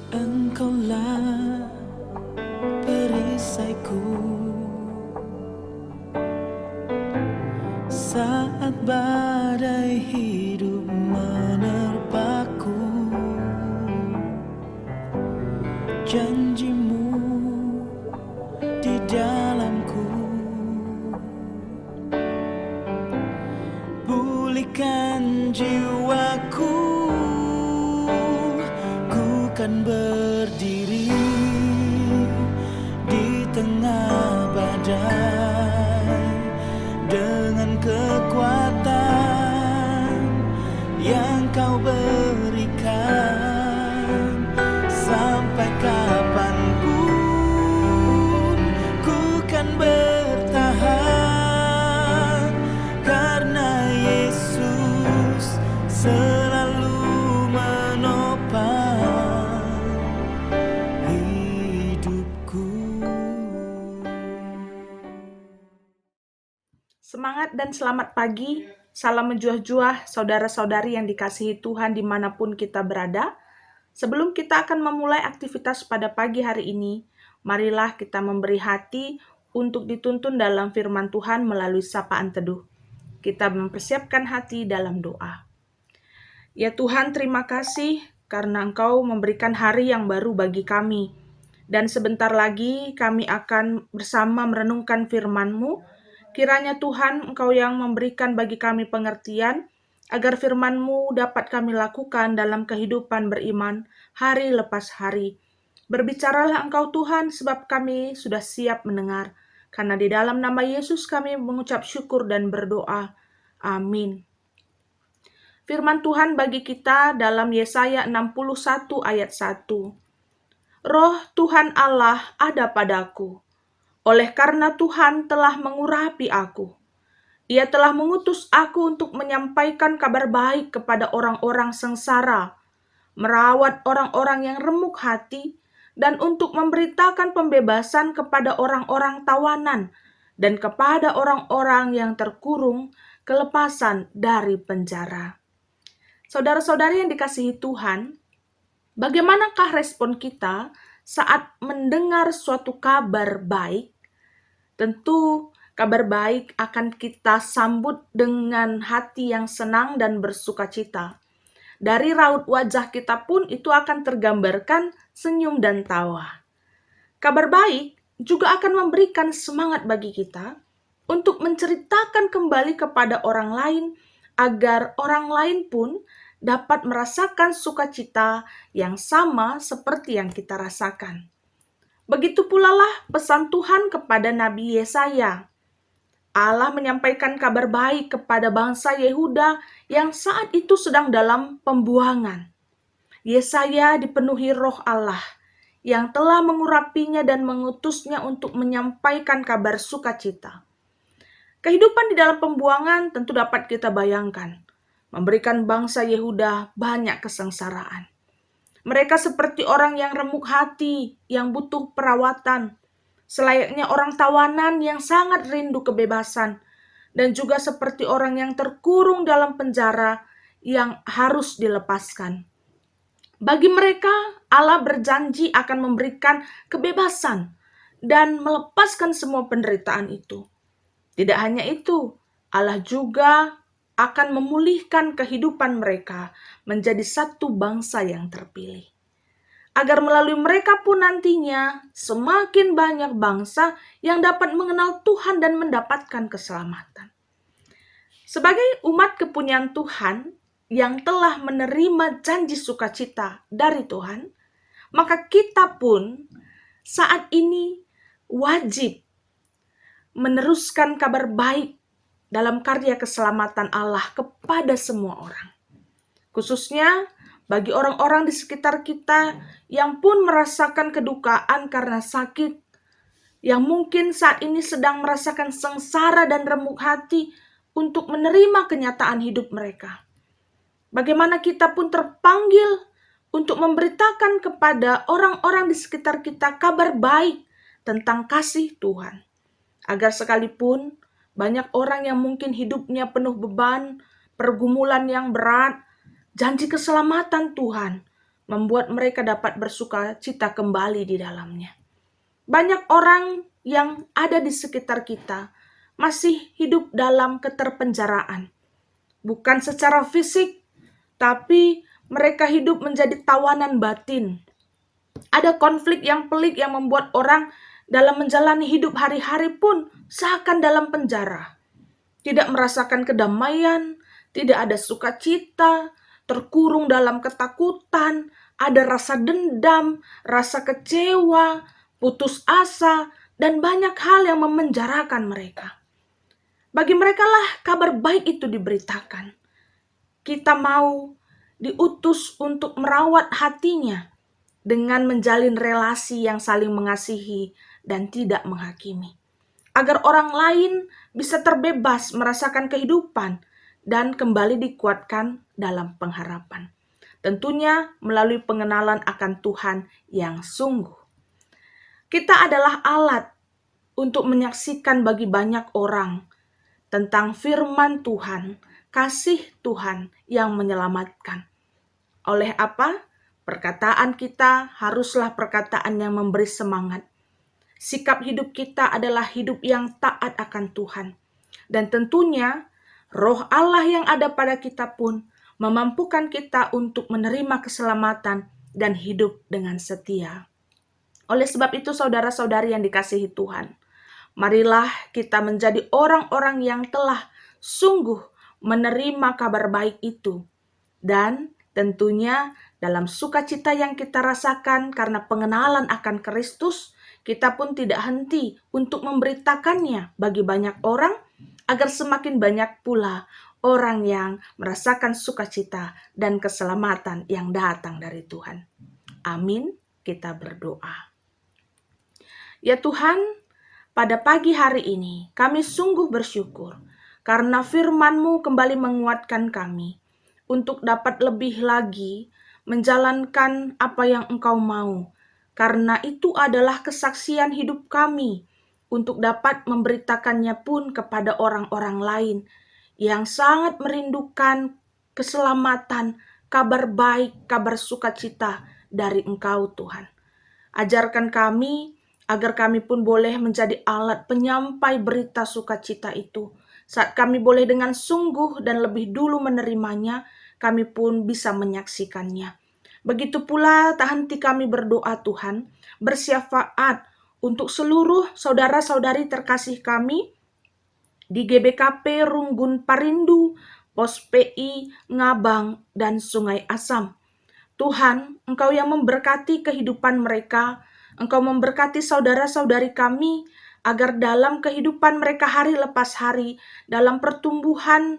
Engkaulah perisaiku saat badai hidup menerpaku. Janjimu di dalamku, pulihkan jiwaku. Ku kan berdiri di tengah badai dengan kekuatan yang kau berikan. Sampai kapanpun ku kan bertahan, karena Yesus selalu menopang hidupku. Semangat dan selamat pagi, salam menjuah-juah saudara-saudari yang dikasihi Tuhan dimanapun kita berada. Sebelum kita akan memulai aktivitas pada pagi hari ini, marilah kita memberi hati untuk dituntun dalam firman Tuhan melalui sapaan teduh. Kita mempersiapkan hati dalam doa. Ya Tuhan, terima kasih karena Engkau memberikan hari yang baru bagi kami. Dan sebentar lagi kami akan bersama merenungkan firman-Mu. Kiranya Tuhan, Engkau yang memberikan bagi kami pengertian, agar firman-Mu dapat kami lakukan dalam kehidupan beriman hari lepas hari. Berbicaralah Engkau Tuhan, sebab kami sudah siap mendengar. Karena di dalam nama Yesus kami mengucap syukur dan berdoa. Amin. Firman Tuhan bagi kita dalam Yesaya 61 ayat 1. Roh Tuhan Allah ada padaku, oleh karena Tuhan telah mengurapi aku. Ia telah mengutus aku untuk menyampaikan kabar baik kepada orang-orang sengsara, merawat orang-orang yang remuk hati, dan untuk memberitakan pembebasan kepada orang-orang tawanan, dan kepada orang-orang yang terkurung kelepasan dari penjara. Saudara-saudari yang dikasihi Tuhan, bagaimanakah respon kita saat mendengar suatu kabar baik? Tentu kabar baik akan kita sambut dengan hati yang senang dan bersukacita. Dari raut wajah kita pun itu akan tergambarkan senyum dan tawa. Kabar baik juga akan memberikan semangat bagi kita untuk menceritakan kembali kepada orang lain agar orang lain pun dapat merasakan sukacita yang sama seperti yang kita rasakan. Begitu pula lah pesan Tuhan kepada Nabi Yesaya. Allah menyampaikan kabar baik kepada bangsa Yehuda yang saat itu sedang dalam pembuangan. Yesaya dipenuhi roh Allah yang telah mengurapinya dan mengutusnya untuk menyampaikan kabar sukacita. Kehidupan di dalam pembuangan tentu dapat kita bayangkan, memberikan bangsa Yehuda banyak kesengsaraan. Mereka seperti orang yang remuk hati, yang butuh perawatan, selayaknya orang tawanan yang sangat rindu kebebasan, dan juga seperti orang yang terkurung dalam penjara yang harus dilepaskan. Bagi mereka, Allah berjanji akan memberikan kebebasan dan melepaskan semua penderitaan itu. Tidak hanya itu, Allah juga akan memulihkan kehidupan mereka menjadi satu bangsa yang terpilih. Agar melalui mereka pun nantinya semakin banyak bangsa yang dapat mengenal Tuhan dan mendapatkan keselamatan. Sebagai umat kepunyaan Tuhan yang telah menerima janji sukacita dari Tuhan, maka kita pun saat ini wajib meneruskan kabar baik dalam karya keselamatan Allah kepada semua orang. Khususnya bagi orang-orang di sekitar kita yang pun merasakan kedukaan karena sakit, yang mungkin saat ini sedang merasakan sengsara dan remuk hati untuk menerima kenyataan hidup mereka. Bagaimana kita pun terpanggil untuk memberitakan kepada orang-orang di sekitar kita kabar baik tentang kasih Tuhan. Agar sekalipun banyak orang yang mungkin hidupnya penuh beban, pergumulan yang berat, janji keselamatan Tuhan membuat mereka dapat bersuka cita kembali di dalamnya. Banyak orang yang ada di sekitar kita masih hidup dalam keterpenjaraan. Bukan secara fisik, tapi mereka hidup menjadi tawanan batin. Ada konflik yang pelik yang membuat orang dalam menjalani hidup hari-hari pun seakan dalam penjara. Tidak merasakan kedamaian, tidak ada sukacita, terkurung dalam ketakutan, ada rasa dendam, rasa kecewa, putus asa, dan banyak hal yang memenjarakan mereka. Bagi mereka lah kabar baik itu diberitakan. Kita mau diutus untuk merawat hatinya dengan menjalin relasi yang saling mengasihi dan tidak menghakimi. Agar orang lain bisa terbebas merasakan kehidupan dan kembali dikuatkan dalam pengharapan. Tentunya melalui pengenalan akan Tuhan yang sungguh. Kita adalah alat untuk menyaksikan bagi banyak orang tentang firman Tuhan, kasih Tuhan yang menyelamatkan. Oleh apa? Perkataan kita haruslah perkataan yang memberi semangat. Sikap hidup kita adalah hidup yang taat akan Tuhan. Dan tentunya Roh Allah yang ada pada kita pun memampukan kita untuk menerima keselamatan dan hidup dengan setia. Oleh sebab itu saudara-saudari yang dikasihi Tuhan, marilah kita menjadi orang-orang yang telah sungguh menerima kabar baik itu. Dan tentunya dalam sukacita yang kita rasakan karena pengenalan akan Kristus, kita pun tidak henti untuk memberitakannya bagi banyak orang, agar semakin banyak pula orang yang merasakan sukacita dan keselamatan yang datang dari Tuhan. Amin, kita berdoa. Ya Tuhan, pada pagi hari ini kami sungguh bersyukur karena firman-Mu kembali menguatkan kami untuk dapat lebih lagi menjalankan apa yang Engkau mau. Karena itu adalah kesaksian hidup kami untuk dapat memberitakannya pun kepada orang-orang lain yang sangat merindukan keselamatan, kabar baik, kabar sukacita dari Engkau Tuhan. Ajarkan kami agar kami pun boleh menjadi alat penyampai berita sukacita itu. Saat kami boleh dengan sungguh dan lebih dulu menerimanya, kami pun bisa menyaksikannya. Begitu pula tak henti kami berdoa Tuhan, bersyafaat untuk seluruh saudara-saudari terkasih kami di GBKP Runggun Parindu, Pos PI Ngabang, dan Sungai Asam. Tuhan, Engkau yang memberkati kehidupan mereka, Engkau memberkati saudara-saudari kami, agar dalam kehidupan mereka hari lepas hari, dalam pertumbuhan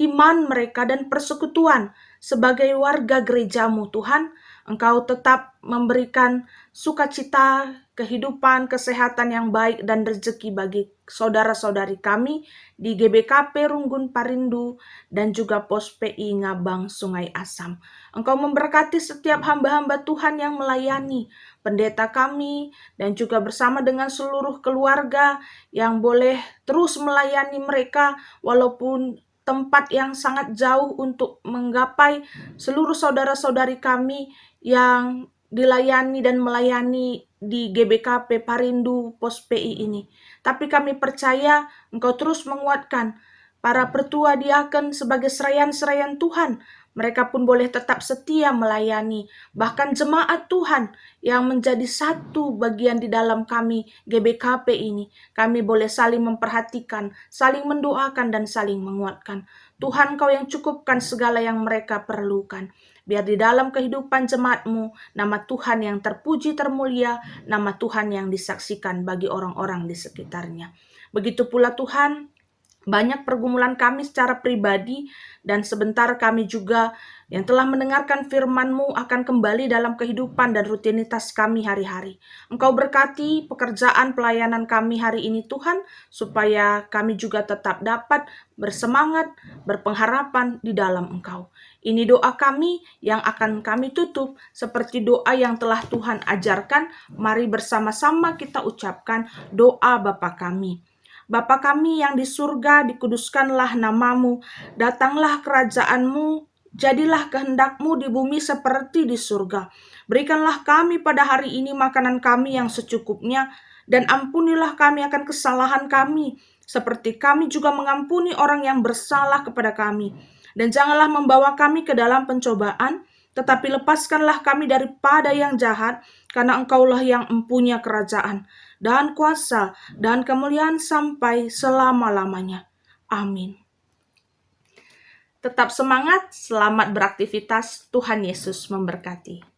iman mereka dan persekutuan sebagai warga gereja-Mu Tuhan, Engkau tetap memberikan sukacita, kehidupan, kesehatan yang baik dan rezeki bagi saudara-saudari kami di GBKP Runggun Parindu dan juga Pos PI Ngabang Sungai Asam. Engkau memberkati setiap hamba-hamba Tuhan yang melayani, pendeta kami, dan juga bersama dengan seluruh keluarga yang boleh terus melayani mereka walaupun tempat yang sangat jauh untuk menggapai seluruh saudara-saudari kami yang dilayani dan melayani di GBKP Parindu Pos PI ini. Tapi kami percaya Engkau terus menguatkan para pertua diaken sebagai serayan-serayan Tuhan. Mereka pun boleh tetap setia melayani. Bahkan jemaat Tuhan yang menjadi satu bagian di dalam kami GBKP ini. Kami boleh saling memperhatikan, saling mendoakan dan saling menguatkan. Tuhan Kau yang cukupkan segala yang mereka perlukan. Biar di dalam kehidupan jemaat-Mu, nama Tuhan yang terpuji termulia, nama Tuhan yang disaksikan bagi orang-orang di sekitarnya. Begitu pula Tuhan, banyak pergumulan kami secara pribadi dan sebentar kami juga yang telah mendengarkan firman-Mu akan kembali dalam kehidupan dan rutinitas kami hari-hari. Engkau berkati pekerjaan pelayanan kami hari ini Tuhan, supaya kami juga tetap dapat bersemangat, berpengharapan di dalam Engkau. Ini doa kami yang akan kami tutup seperti doa yang telah Tuhan ajarkan. Mari bersama-sama kita ucapkan doa Bapa kami. Bapa kami yang di surga, dikuduskanlah nama-Mu, datanglah kerajaan-Mu, Jadilah kehendak-Mu di bumi seperti di surga. Berikanlah kami pada hari ini makanan kami yang secukupnya, dan ampunilah kami akan kesalahan kami, seperti kami juga mengampuni orang yang bersalah kepada kami. Dan janganlah membawa kami ke dalam pencobaan, tetapi lepaskanlah kami daripada yang jahat, karena Engkaulah yang mempunyai kerajaan, dan kuasa, dan kemuliaan sampai selama-lamanya. Amin. Tetap semangat, selamat beraktivitas, Tuhan Yesus memberkati.